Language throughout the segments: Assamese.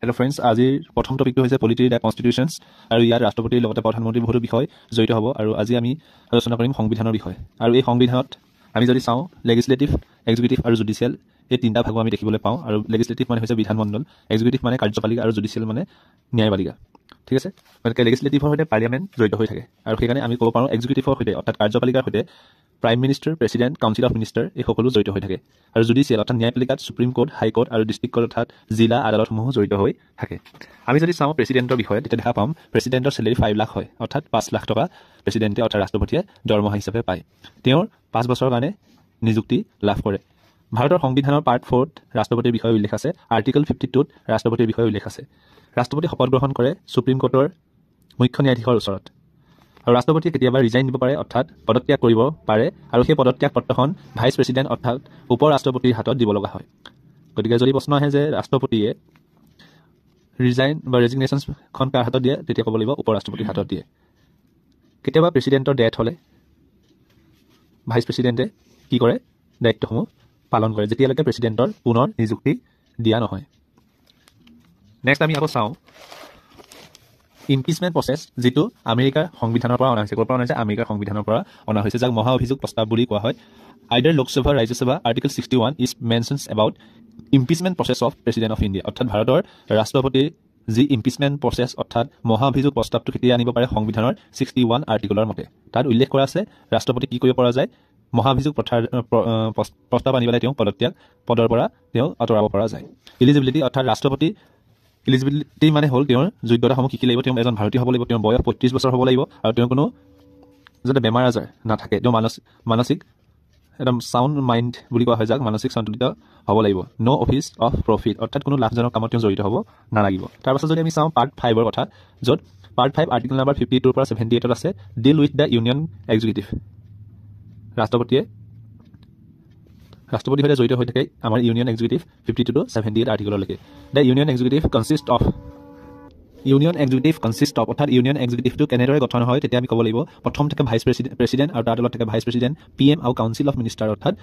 হেল্ল' ফ্ৰেণ্ডছ, আজিৰ প্ৰথম টপিকটো হৈছে পলিটি দ্য কনষ্টিটিউশ্যনছ আৰু ইয়াত ৰাষ্ট্ৰপতিৰ লগতে প্ৰধানমন্ত্ৰীৰ বহুতো বিষয় জড়িত হ'ব আৰু আজি আমি আলোচনা কৰিম সংবিধানৰ বিষয়ে। আৰু এই সংবিধানত আমি যদি চাওঁ লেজিছলেটিভ, এক্সিকিউটিভ আৰু জুডিচিয়েল এই তিনিটা ভাগো আমি দেখিবলৈ পাওঁ। আৰু লেজিছলেটিভ মানে হৈছে বিধানমণ্ডল, এক্সিকিউটিভ মানে কাৰ্যপালিকা আৰু জুডিচিয়েল মানে ন্যায়পালিকা। ঠিক আছে, গতিকে লেজিছলেটিভৰ সৈতে পাৰ্লিয়ামেণ্ট জড়িত হৈ থাকে আৰু সেইকাৰণে আমি ক'ব পাৰোঁ এক্সিকিউটিভৰ সৈতে অৰ্থাৎ কাৰ্যপালিকাৰ সৈতে prime minister, president, council of minister এই সকলো জড়িত হৈ থাকে। আৰু জুডিচিয়েল অৰ্থাৎ ন্যায়পালিকাত সুপ্ৰিম কোৰ্ট, হাইকোৰ্ট আৰু ডিষ্ট্ৰিক্ট কোৰ্ট অৰ্থাৎ জিলা আদালতসমূহো জড়িত হৈ থাকে। আমি যদি চাওঁ প্ৰেচিডেণ্টৰ বিষয়ে তেতিয়া দেখা পাম প্ৰেচিডেণ্টৰ চেলেৰী 5 লাখ হয়, অৰ্থাৎ 5 লাখ টকা প্ৰেচিডেণ্টে অৰ্থাৎ ৰাষ্ট্ৰপতিয়ে দৰমহা হিচাপে পায়। তেওঁৰ 5 বছৰৰ কাৰণে নিযুক্তি লাভ কৰে। ভাৰতৰ সংবিধানৰ পাৰ্ট 4ত ৰাষ্ট্ৰপতিৰ বিষয়ে উল্লেখ আছে, আৰ্টিকল 52ত ৰাষ্ট্ৰপতিৰ বিষয়ে উল্লেখ আছে। ৰাষ্ট্ৰপতি শপত গ্ৰহণ কৰে সুপ্ৰিম কোৰ্টৰ মুখ্য ন্যায়াধীশৰ ওচৰত। আৰু ৰাষ্ট্ৰপতিয়ে কেতিয়াবা ৰিজাইন দিব পাৰে অৰ্থাৎ পদত্যাগ কৰিব পাৰে আৰু সেই পদত্যাগ পত্ৰখন ভাইচ প্ৰেচিডেণ্ট অৰ্থাৎ উপ ৰাষ্ট্ৰপতিৰ হাতত দিব লগা হয়। গতিকে যদি প্ৰশ্ন আহে যে ৰাষ্ট্ৰপতিয়ে ৰিজাইন বা ৰেজিগনেশ্যনখন কাৰ হাতত দিয়ে, তেতিয়া ক'ব লাগিব উপ ৰাষ্ট্ৰপতিৰ হাতত দিয়ে। কেতিয়াবা প্ৰেচিডেণ্টৰ ডেথ হ'লে ভাইচ প্ৰেচিডেণ্টে কি কৰে, দায়িত্বসমূহ পালন কৰে যেতিয়ালৈকে প্ৰেচিডেণ্টৰ পুনৰ নিযুক্তি দিয়া নহয়। নেক্সট আমি আকৌ চাওঁ ইম্পিচমেণ্ট প্ৰচেছ, যিটো আমেৰিকাৰ সংবিধানৰ পৰা অনা হৈছে। ক'ৰ পৰা অনা হৈছে? আমেৰিকাৰ সংবিধানৰ পৰা অনা হৈছে, যাক মহা অভিযোগ প্ৰস্তাৱ বুলি কোৱা হয়। Either Lok Sabha, Rajya Sabha article 61 is mentions about impeachment process of president of India. অৰ্থাৎ ভাৰতৰ ৰাষ্ট্ৰপতিৰ যি ইম্পিচমেণ্ট প্ৰচেছ অৰ্থাৎ মহা অভিযোগ প্ৰস্তাৱটো কেতিয়া আনিব পাৰে সংবিধানৰ 61 আৰ্টিকলৰ মতে। তাত উল্লেখ কৰা আছে ৰাষ্ট্ৰপতি কি কৰিব পৰা যায়, মহা অভিযোগ প্ৰস্তাৱ আনি পেলাই তেওঁ পদৰ পৰা তেওঁ আঁতৰাব পৰা যায়। ইলিজিবিলিটি অৰ্থাৎ ৰাষ্ট্ৰপতি ইলিজিবিলিটি মানে হ'ল তেওঁৰ যোগ্যতাসমূহ কি কি লাগিব। তেওঁ এজন ভাৰতীয় হ'ব লাগিব, তেওঁৰ বয়স 35 বছৰ হ'ব লাগিব আৰু তেওঁৰ কোনো যাতে বেমাৰ আজাৰ নাথাকে, তেওঁ মানসিক একদম চাউণ্ড মাইণ্ড বুলি কোৱা হয় যাক, মানসিক সন্তুলিত হ'ব লাগিব। ন' অফিচ অফ প্ৰফিট অৰ্থাৎ কোনো লাভজনক কামত তেওঁ জড়িত হ'ব নালাগিব। তাৰপাছত যদি আমি চাওঁ পাৰ্ট 5ৰ কথা, য'ত পাৰ্ট 5 আৰ্টিকল নাম্বাৰ 52 পৰা 78 আছে, deal with the union executive. ৰাষ্ট্ৰপতিৰ সৈতে জড়িত হৈ থাকে আমাৰ ইউনিয়ন এক্সিকিউটিভ 52 to 78 আৰ্টিকললৈকে। The union executive consist of অৰ্থাৎ ইউনিয়ন এক্সিকিউটিভটো কেনেদৰে গঠন হয়, তেতিয়া আমি ক'ব লাগিব প্ৰথম থাকে ভাইচ প্ৰেচিডেণ্ট আৰু তাৰ তলত থাকে ভাইচ প্ৰেচিডেণ্ট, PM আৰু কাউন্সিল অফ মিনিষ্টাৰ অৰ্থাৎ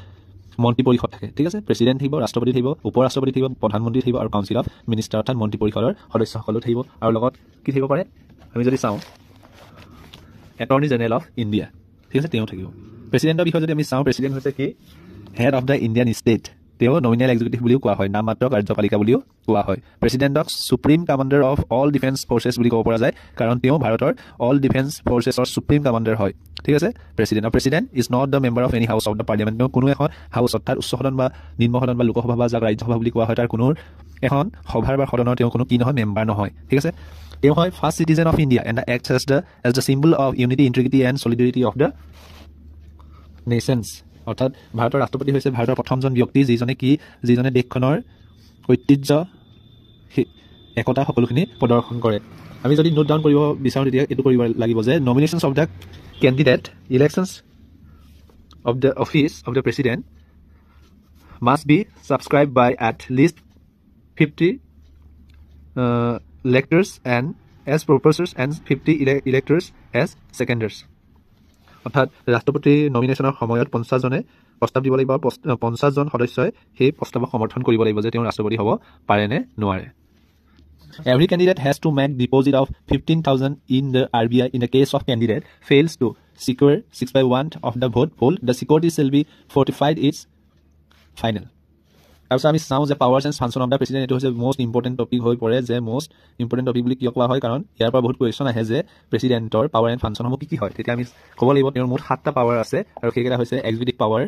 মন্ত্ৰী পৰিষদ থাকে। ঠিক আছে, প্ৰেচিডেণ্ট থাকিব, ৰাষ্ট্ৰপতি থাকিব, উপ ৰাষ্ট্ৰপতি থাকিব, প্ৰধানমন্ত্ৰী থাকিব আৰু কাউন্সিল অফ মিনিষ্টাৰ অৰ্থাৎ মন্ত্ৰী পৰিষদৰ সদস্যসকলো থাকিব। আৰু লগত কি থাকিব পাৰে, আমি যদি চাওঁ এটৰ্নি জেনেৰেল অফ ইণ্ডিয়া, ঠিক আছে, তেওঁ থাকিব। প্ৰেচিডেণ্টৰ বিষয়ে যদি আমি চাওঁ, প্ৰেচিডেণ্ট হৈছে কি head of the Indian state. তেওঁ নমিনেল এক্সিকিউটিভ বুলিও কোৱা হয়, নামমাত্ৰ কাৰ্যপালিকা বুলিও কোৱা হয়। প্ৰেচিডেণ্টক supreme commander of all defence forces বুলি ক'ব পৰা যায়, কাৰণ তেওঁ ভাৰতৰ অল ডিফেন্স ফৰ্চেছৰ সুপ্ৰিম কামাণ্ডাৰ হয়। ঠিক আছে, president is not the member of any house of the parliament. তেওঁ কোনো এখন হাউচ অৰ্থাৎ উচ্চ সদন বা নিম্ন সদন বা লোকসভা বা যাক ৰাজ্যসভা বুলি কোৱা হয়, তাৰ কোনো এখন সভাৰ বা সদনৰ তেওঁ কোনো কি নহয়, মেম্বাৰ নহয়। ঠিক আছে, তেওঁ হয় first citizen of India and acts as the symbol of unity, integrity and solidarity of the nations. অৰ্থাৎ ভাৰতৰ ৰাষ্ট্ৰপতি হৈছে ভাৰতৰ প্ৰথমজন ব্যক্তি যিজনে দেশখনৰ ঐতিহ্য, একতা সকলোখিনি প্ৰদৰ্শন কৰে। আমি যদি নোট ডাউন কৰিব বিচাৰোঁ তেতিয়া এইটো কৰিব লাগিব যে nominations of the candidate, elections of the office of the president must be subscribed by at least 50 electors and as proposers and 50 electors as seconders। অৰ্থাৎ ৰাষ্ট্ৰপতিৰ নমিনেশ্যনৰ সময়ত 50জনে প্ৰস্তাৱ দিব লাগিব আৰু 50জন সদস্যই সেই প্ৰস্তাৱক সমৰ্থন কৰিব লাগিব যে তেওঁ ৰাষ্ট্ৰপতি হ'ব পাৰে নে নোৱাৰে। Every candidate has to make deposit of 15,000 in the RBI. In the case of candidate fails to secure 6/1 of the vote poll, the security shall be fortified its final. তাৰপিছত আমি চাওঁ যে powers and function of the president, এইটো হৈছে মষ্ট ইম্পৰ্টেণ্ট টপিক হৈ পৰে। যে মষ্ট ইম্পৰ্টেণ্ট টপিক বুলি কিয় কোৱা হয়, কাৰণ ইয়াৰ পৰা বহুত কুৱেশ্যন আহে যে প্ৰেচিডেণ্টৰ পাৱাৰ এণ্ড ফাংচনসমূহ কি হয়। তেতিয়া আমি ক'ব লাগিব তেওঁৰ মুঠ 7টা পাৱাৰ আছে আৰু সেইকেইটা হৈছে executive power,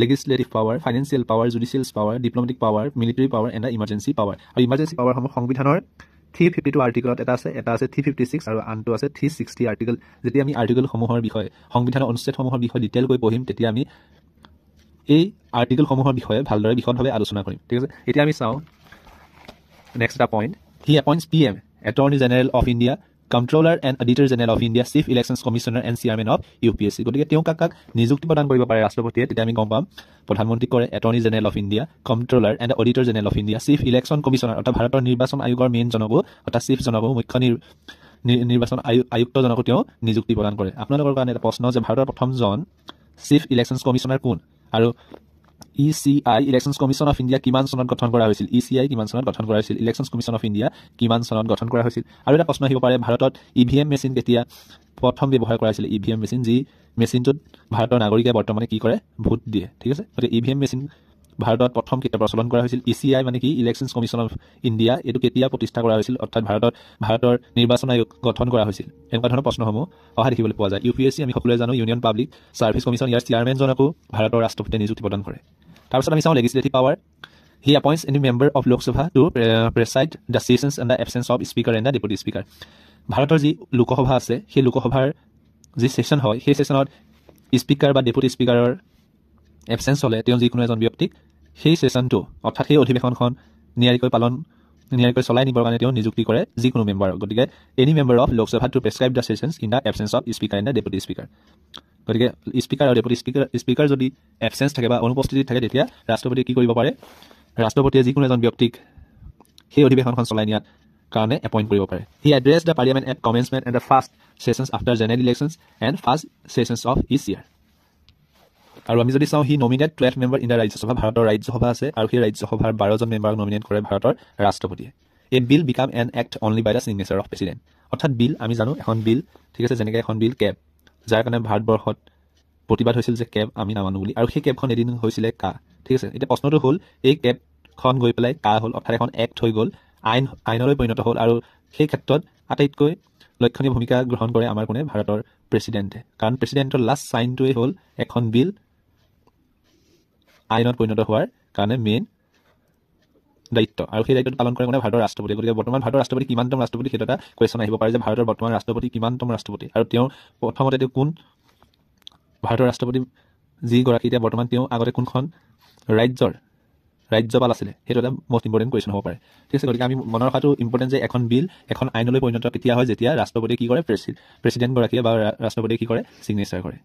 legislative power, financial power, judicial power, diplomatic power, military power and emergency power. আৰু ইমাৰ্জেঞ্চি পাৱাৰসমূহ সংবিধানৰ 352 আৰ্টিকলত এটা আছে 356 আৰু আনটো আছে 360 আৰ্টিকল। যেতিয়া আমি আৰ্টিকলসমূহৰ বিষয়ে, সংবিধানৰ অনুচ্ছেদসমূহৰ বিষয়ে ডিটেইলকৈ পঢ়িম, তেতিয়া আমি এই আৰ্টিকলসমূহৰ বিষয়ে ভালদৰে বিশদভাৱে আলোচনা কৰিম। ঠিক আছে, এতিয়া আমি চাওঁ নেক্সট এটা point. He appoints PM, attorney general of India, controller and auditor general of India, chief elections commissioner and chairman of UPSC। গতিকে তেওঁ কাক নিযুক্তি প্ৰদান কৰিব পাৰে ৰাষ্ট্ৰপতিয়ে, তেতিয়া আমি গম পাম প্ৰধানমন্ত্ৰীক কৰে attorney general of India, controller and auditor general of India, chief election commissioner অৰ্থাৎ ভাৰতৰ নিৰ্বাচন আয়োগৰ মেইন জনকো অৰ্থাৎ চিফ জনকো, মুখ্য নিৰ্বাচন আয়ুক্তজনকো তেওঁ নিযুক্তি প্ৰদান কৰে। আপোনালোকৰ কাৰণে এটা প্ৰশ্ন যে ভাৰতৰ প্ৰথমজন চিফ ইলেকশ্যনছ কমিশ্যনাৰ কোন, আৰু ECI elections commission of India কিমান চনত গঠন কৰা হৈছিল ECI কিমান চনত গঠন কৰা হৈছিল ইলেকশ্যনছ কমিশ্যন অফ ইণ্ডিয়া কিমান চনত গঠন কৰা হৈছিল আৰু এটা প্ৰশ্ন আহিব পাৰে ভাৰতত EVM মেচিন কেতিয়া প্ৰথম ব্যৱহাৰ কৰা হৈছিল EVM মেচিন যি মেচিনটোত ভাৰতৰ নাগৰিকে বৰ্তমানে কি কৰে ভোট দিয়ে ঠিক আছে গতিকে EVM মেচিন ভাৰতত প্ৰথম কেতিয়া প্ৰচলন কৰা হৈছিল ECI মানে কি ইলেকশ্যনছ কমিশ্যন অফ ইণ্ডিয়া এইটো কেতিয়া প্ৰতিষ্ঠা কৰা হৈছিল অৰ্থাৎ ভাৰতৰ নিৰ্বাচন আয়োগ গঠন কৰা হৈছিল এনেকুৱা ধৰণৰ প্ৰশ্নসমূহ অহা দেখিবলৈ পোৱা যায় UPSC আমি সকলোৱে জানো ইউনিয়ন পাব্লিক ছাৰ্ভিচ কমিশ্যন ইয়াৰ চেয়াৰমেনজনকো ভাৰতৰ ৰাষ্ট্ৰপতিয়ে নিযুক্তি প্ৰদান কৰে তাৰপিছত আমি চাওঁ legislative power he appoints any member of Lok Sabha to preside the sessions and the absence of speaker and the deputy speaker ভাৰতৰ যি লোকসভা আছে সেই লোকসভাৰ যি সেশ্যন হয় সেই সেশ্যনত স্পীকাৰ বা ডেপুটি স্পীকাৰৰ এবচেঞ্চ হ'লে তেওঁ যিকোনো এজন ব্যক্তিক সেই সেশ্যনটো অৰ্থাৎ সেই অধিৱেশনখন নিয়াৰিকৈ চলাই নিবৰ কাৰণে তেওঁ নিযুক্তি কৰে যিকোনো মেম্বাৰক গতিকে any member of Lok Sabha to prescribe the sessions in the absence of speaker and the deputy speaker গতিকে স্পীকাৰ আৰু ডেপুটি স্পীকাৰ যদি এবচেঞ্চ থাকে বা অনুপস্থিতি থাকে তেতিয়া ৰাষ্ট্ৰপতিয়ে কি কৰিব পাৰে ৰাষ্ট্ৰপতিয়ে যিকোনো এজন ব্যক্তিক সেই অধিৱেশনখন চলাই নিয়াৰ কাৰণে এপইণ্ট কৰিব পাৰে he address the parliament at commencement and the first sessions after general elections and first sessions of each year আৰু আমি যদি চাওঁ he nominate 12 member in the Rajya Sabha ভাৰতৰ ৰাজ্যসভা আছে আৰু সেই ৰাজ্যসভাৰ 12জন মেম্বাৰক নমিনেট কৰে ভাৰতৰ ৰাষ্ট্ৰপতিয়ে a bill become an act only by the signature of president অৰ্থাৎ বিল আমি জানো এখন বিল ঠিক আছে যেনেকৈ এখন বিল কেব যাৰ কাৰণে ভাৰতবৰ্ষত প্ৰতিবাদ হৈছিল যে কেব আমি নামানো বুলি আৰু সেই কেবখন এদিন হৈছিলে কা ঠিক আছে এতিয়া প্ৰশ্নটো হ'ল এই কেবখন গৈ পেলাই কা হ'ল অৰ্থাৎ এখন এক্ট হৈ গ'ল আইনলৈ পৰিণত হ'ল আৰু সেই ক্ষেত্ৰত আটাইতকৈ লক্ষণীয় ভূমিকা গ্ৰহণ কৰে আমাৰ কোনে ভাৰতৰ প্ৰেচিডেণ্টে কাৰণ প্ৰেচিডেণ্টৰ লাষ্ট চাইনটোৱে হ'ল এখন বিল আইনত পৰিণত হোৱাৰ কাৰণে মেইন দায়িত্ব আৰু সেই দায়িত্বটো পালন কৰে মানে ভাৰতৰ ৰাষ্ট্ৰপতি গতিকে বৰ্তমান ভাৰতৰ ৰাষ্ট্ৰপতি কিমানতম ৰাষ্ট্ৰপতি সেইটো এটা কুৱেশ্যন আহিব পাৰে যে ভাৰতৰ বৰ্তমান ৰাষ্ট্ৰপতি কিমানতম ৰাষ্ট্ৰপতি আৰু তেওঁ প্ৰথমতে তেওঁ কোন ভাৰতৰ ৰাষ্ট্ৰপতি যিগৰাকী এতিয়া বৰ্তমান তেওঁ আগতে কোনখন ৰাজ্যপাল আছিলে সেইটো এটা মষ্ট ইম্পৰ্টেণ্ট কুৱেশ্যন হ'ব পাৰে ঠিক আছে গতিকে আমি মনত ৰখাটো ইম্পৰ্টেণ্ট যে এখন বিল এখন আইনলৈ পৰিণত কেতিয়া হয় যেতিয়া ৰাষ্ট্ৰপতিয়ে কি কৰে প্ৰেচিডেণ্টগৰাকীয়ে বা ৰাষ্ট্ৰপতিয়ে কি কৰে ছিগনেচাৰ কৰে